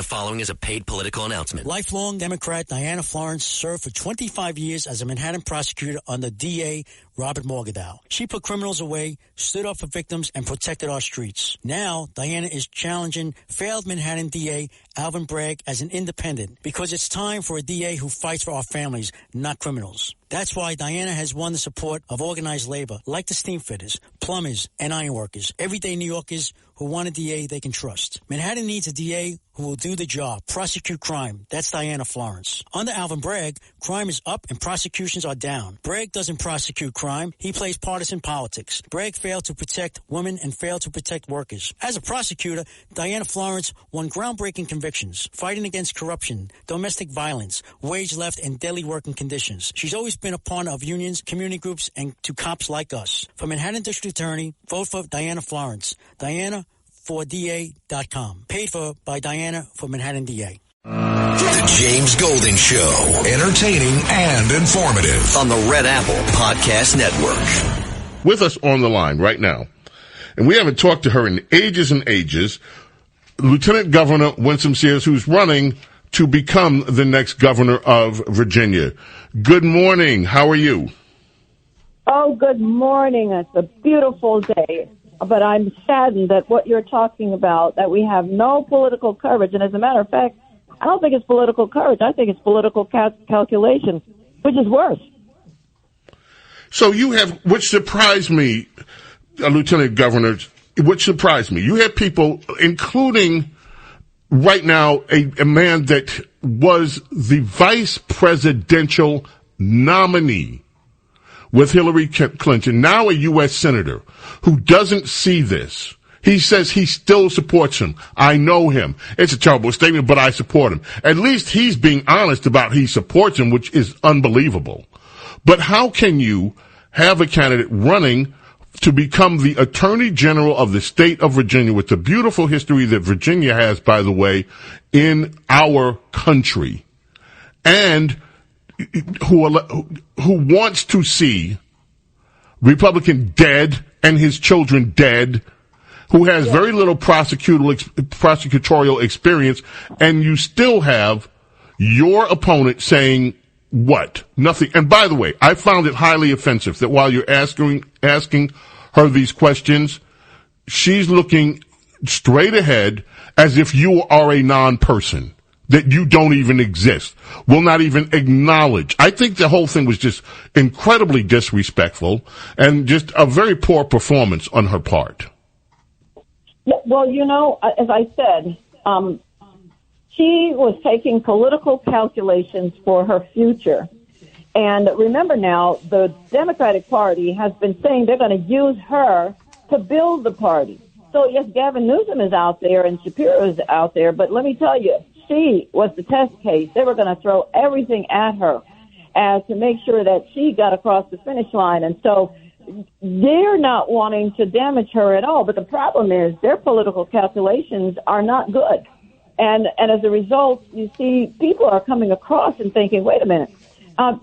The following is a paid political announcement. Lifelong Democrat Diana Florence served for 25 years as a Manhattan prosecutor under DA Robert Morgenthau. She put criminals away, stood up for victims, and protected our streets. Now, Diana is challenging failed Manhattan DA Alvin Bragg as an independent because it's time for a DA who fights for our families, not criminals. That's why Diana has won the support of organized labor like the steam fitters, plumbers, and ironworkers, everyday New Yorkers who want a DA they can trust. Manhattan needs a DA who will do the job, prosecute crime. That's Diana Florence. Under Alvin Bragg, crime is up and prosecutions are down. Bragg doesn't prosecute crime. He plays partisan politics. Bragg failed to protect women and failed to protect workers. As a prosecutor, Diana Florence won groundbreaking convictions, fighting against corruption, domestic violence, wage left, and daily working conditions. She's always been a partner of unions, community groups, and to cops like us. For Manhattan District Attorney, vote for Diana Florence. Diana4DA.com. Paid for by Diana for Manhattan DA. The James Golden Show. Entertaining and informative. On the Red Apple Podcast Network. With us on the line right now, and we haven't talked to her in ages and ages, Lieutenant Governor Winsome Sears, who's running to become the next governor of Virginia. Good morning. How are you? Oh, good morning. It's a beautiful day. But I'm saddened that what you're talking about, that we have no political courage. And as a matter of fact, I don't think it's political courage. I think it's political calculation, which is worse. So you have, which surprised me, Lieutenant Governor, which surprised me. You have people, including right now a man that was the vice presidential nominee with Hillary Clinton, now a U.S. Senator, who doesn't see this. He says he still supports him. I know him. It's a terrible statement, but I support him. At least he's being honest about he supports him, which is unbelievable. But how can you have a candidate running to become the Attorney General of the state of Virginia, with the beautiful history that Virginia has, by the way, in our country, and who wants to see Republican dead and his children dead, who has very little prosecutorial experience, and you still have your opponent saying what? Nothing. And by the way, I found it highly offensive that while you're asking her these questions, she's looking straight ahead as if you are a non-person, that you don't even exist, will not even acknowledge. I think the whole thing was just incredibly disrespectful and just a very poor performance on her part. Yeah, well, you know, as I said, she was taking political calculations for her future. And remember now, the Democratic Party has been saying they're going to use her to build the party. So, yes, Gavin Newsom is out there and Shapiro is out there, but let me tell you, she was the test case. They were going to throw everything at her as to make sure that she got across the finish line. And so they're not wanting to damage her at all. But the problem is their political calculations are not good. And as a result, you see people are coming across and thinking, wait a minute,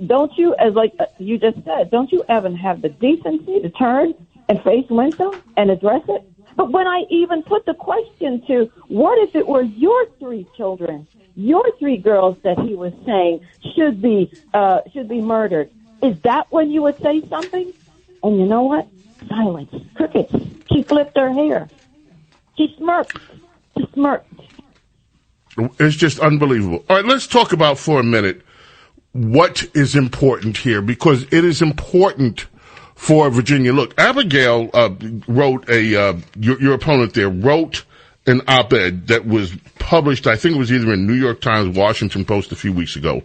don't you, as like you just said, don't you ever have the decency to turn and face Winsome and address it? But when I even put the question to, what if it were your 3 children, your 3 girls that he was saying should be murdered, is that when you would say something? And you know what? Silence. Crickets. She flipped her hair. She smirked. It's just unbelievable. All right, let's talk about for a minute what is important here, because it is important for Virginia. Look, Abigail wrote your opponent there wrote an op-ed that was published, I think it was either in New York Times, Washington Post a few weeks ago.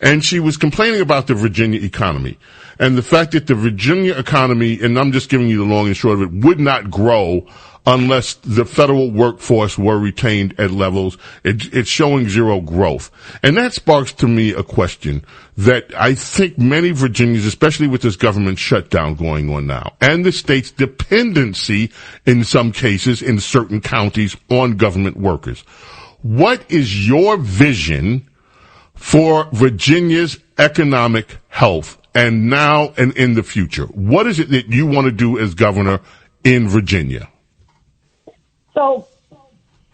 And she was complaining about the Virginia economy and the fact that the Virginia economy, and I'm just giving you the long and short of it, would not grow unless the federal workforce were retained at levels. It's showing zero growth. And that sparks to me a question that I think many Virginians, especially with this government shutdown going on now, and the state's dependency in some cases in certain counties on government workers. What is your vision for Virginia's economic health and now and in the future? What is it that you want to do as governor in Virginia? So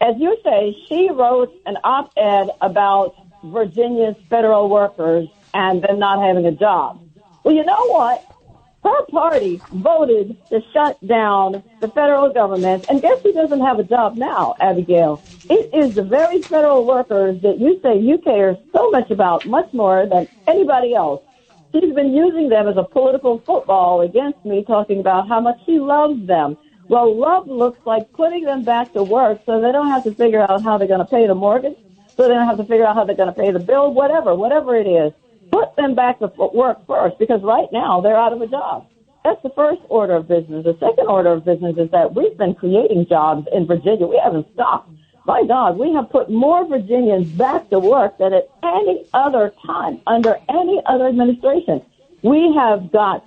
as you say, she wrote an op-ed about Virginia's federal workers and them not having a job. Well, you know what? Her party voted to shut down the federal government, and guess who doesn't have a job now, Abigail? It is the very federal workers that you say you care so much about, much more than anybody else. She's been using them as a political football against me, talking about how much she loves them. Well, love looks like putting them back to work so they don't have to figure out how they're going to pay the mortgage, so they don't have to figure out how they're going to pay the bill, whatever it is. Put them back to work first, because right now they're out of a job. That's the first order of business. The second order of business is that we've been creating jobs in Virginia. We haven't stopped. My God, we have put more Virginians back to work than at any other time under any other administration. We have got,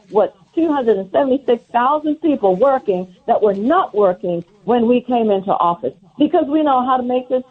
276,000 people working that were not working when we came into office, because we know how to make this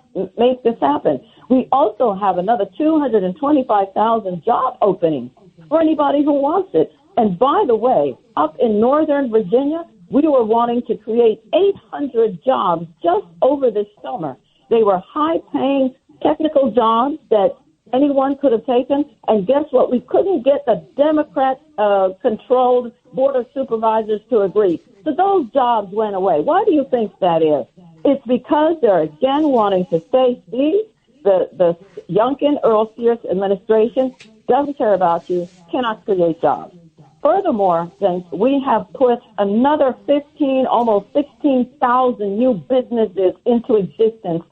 happen. We also have another 225,000 job openings for anybody who wants it. And by the way, up in Northern Virginia, we were wanting to create 800 jobs just over this summer. They were high-paying technical jobs that anyone could have taken. And guess what? We couldn't get the Democrat-controlled board of supervisors to agree. So those jobs went away. Why do you think that is? It's because they're again wanting to say, see, the Youngkin, Earl Sears administration doesn't care about you, cannot create jobs. Furthermore, then we have put another 15, almost 16,000 new businesses into existence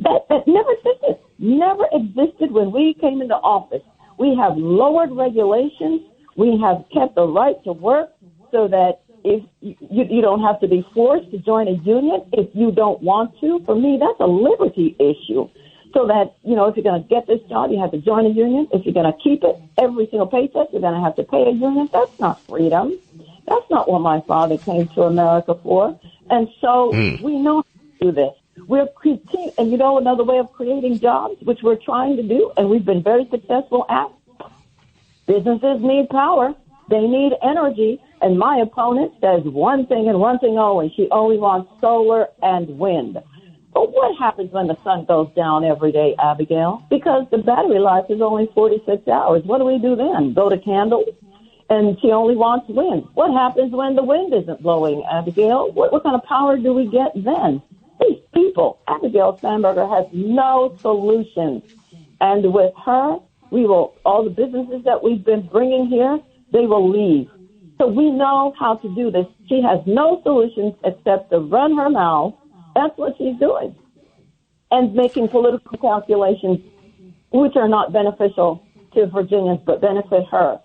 that never existed when we came into office. We have lowered regulations. We have kept the right to work so that if you don't have to be forced to join a union if you don't want to. For me, that's a liberty issue. So that, if you're going to get this job, you have to join a union. If you're going to keep it, every single paycheck, you're going to have to pay a union. That's not freedom. That's not what my father came to America for. And so we know how to do this. And another way of creating jobs, which we're trying to do, and we've been very successful at, businesses need power. They need energy. And my opponent says one thing and one thing only. She only wants solar and wind. But what happens when the sun goes down every day, Abigail? Because the battery life is only 46 hours. What do we do then? Go to candles? And she only wants wind. What happens when the wind isn't blowing, Abigail? What kind of power do we get then? These people, Abigail Sandberger has no solutions. And with her, all the businesses that we've been bringing here, they will leave. So we know how to do this. She has no solutions except to run her mouth. That's what she's doing. And making political calculations which are not beneficial to Virginians but benefit her.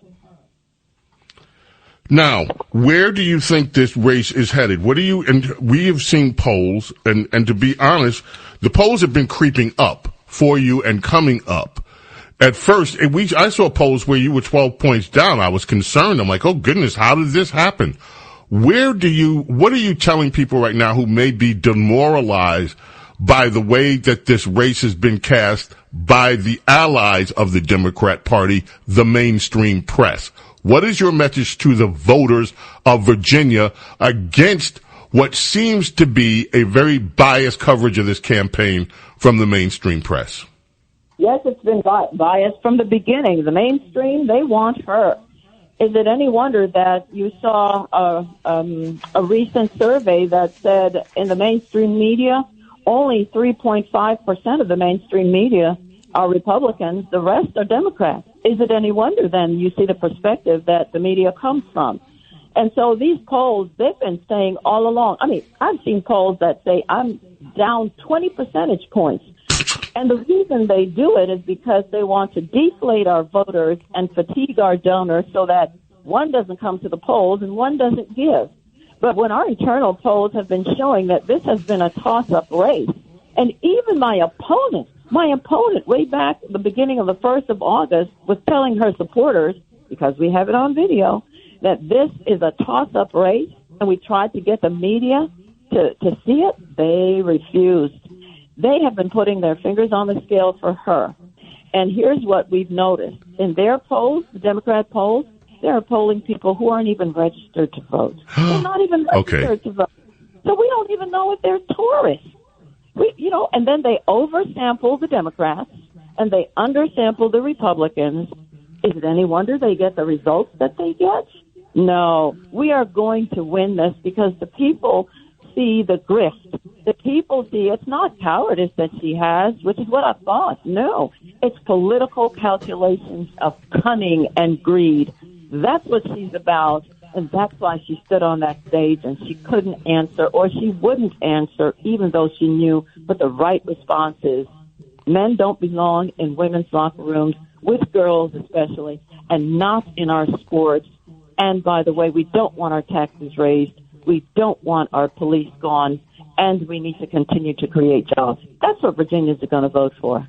Now, where do you think this race is headed? And we have seen polls, and to be honest, the polls have been creeping up for you and coming up. At first, I saw polls where you were 12 points down. I was concerned. I'm like, oh goodness, how did this happen? What are you telling people right now who may be demoralized by the way that this race has been cast by the allies of the Democrat Party, the mainstream press? What is your message to the voters of Virginia against what seems to be a very biased coverage of this campaign from the mainstream press? Yes, it's been biased from the beginning. The mainstream, they want her. Is it any wonder that you saw a recent survey that said in the mainstream media, only 3.5% of the mainstream media are Republicans. The rest are Democrats. Is it any wonder then you see the perspective that the media comes from? And so these polls, they've been saying all along. I mean, I've seen polls that say I'm down 20 percentage points. And the reason they do it is because they want to deflate our voters and fatigue our donors so that one doesn't come to the polls and one doesn't give. But when our internal polls have been showing that this has been a toss-up race, and even my opponent way back at the beginning of the 1st of August was telling her supporters, because we have it on video, that this is a toss-up race, and we tried to get the media to see it. They refused. They have been putting their fingers on the scale for her. And here's what we've noticed. In their polls, the Democrat polls, they're polling people who aren't even registered to vote. They're not even registered to vote. So we don't even know if they're tourists. And then they oversample the Democrats and they undersample the Republicans. Is it any wonder they get the results that they get? No, we are going to win this because the people see the grift. The people see it's not cowardice that she has, which is what I thought. No, it's political calculations of cunning and greed. That's what she's about, and that's why she stood on that stage and she couldn't answer, or she wouldn't answer, even though she knew what the right response is. Men don't belong in women's locker rooms, with girls especially, and not in our sports. And by the way, we don't want our taxes raised. We don't want our police gone. And we need to continue to create jobs. That's what Virginians are going to vote for.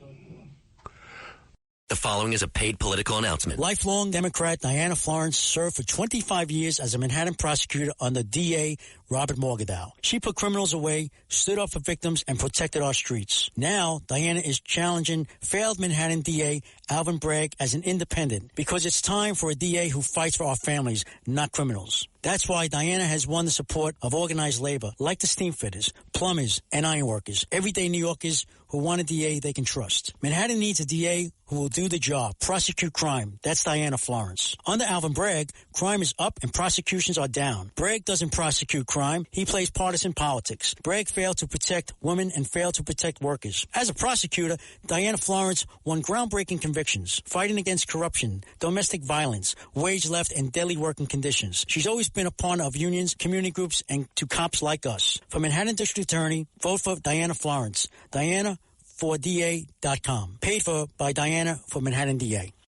The following is a paid political announcement. Lifelong Democrat Diana Florence served for 25 years as a Manhattan prosecutor under DA Robert Morgenthau. She put criminals away, stood up for victims, and protected our streets. Now, Diana is challenging failed Manhattan DA Alvin Bragg as an independent because it's time for a DA who fights for our families, not criminals. That's why Diana has won the support of organized labor like the steamfitters, plumbers, and ironworkers, everyday New Yorkers who want a DA they can trust. Manhattan needs a DA who will do the job, prosecute crime. That's Diana Florence. Under Alvin Bragg, crime is up and prosecutions are down. Bragg doesn't prosecute crime. He plays partisan politics. Bragg failed to protect women and failed to protect workers. As a prosecutor, Diana Florence won groundbreaking convictions, fighting against corruption, domestic violence, wage left, and deadly working conditions. She's always been a partner of unions, community groups, and to cops like us. For Manhattan District Attorney, vote for Diana Florence. Diana4DA.com. Paid for by Diana for Manhattan DA.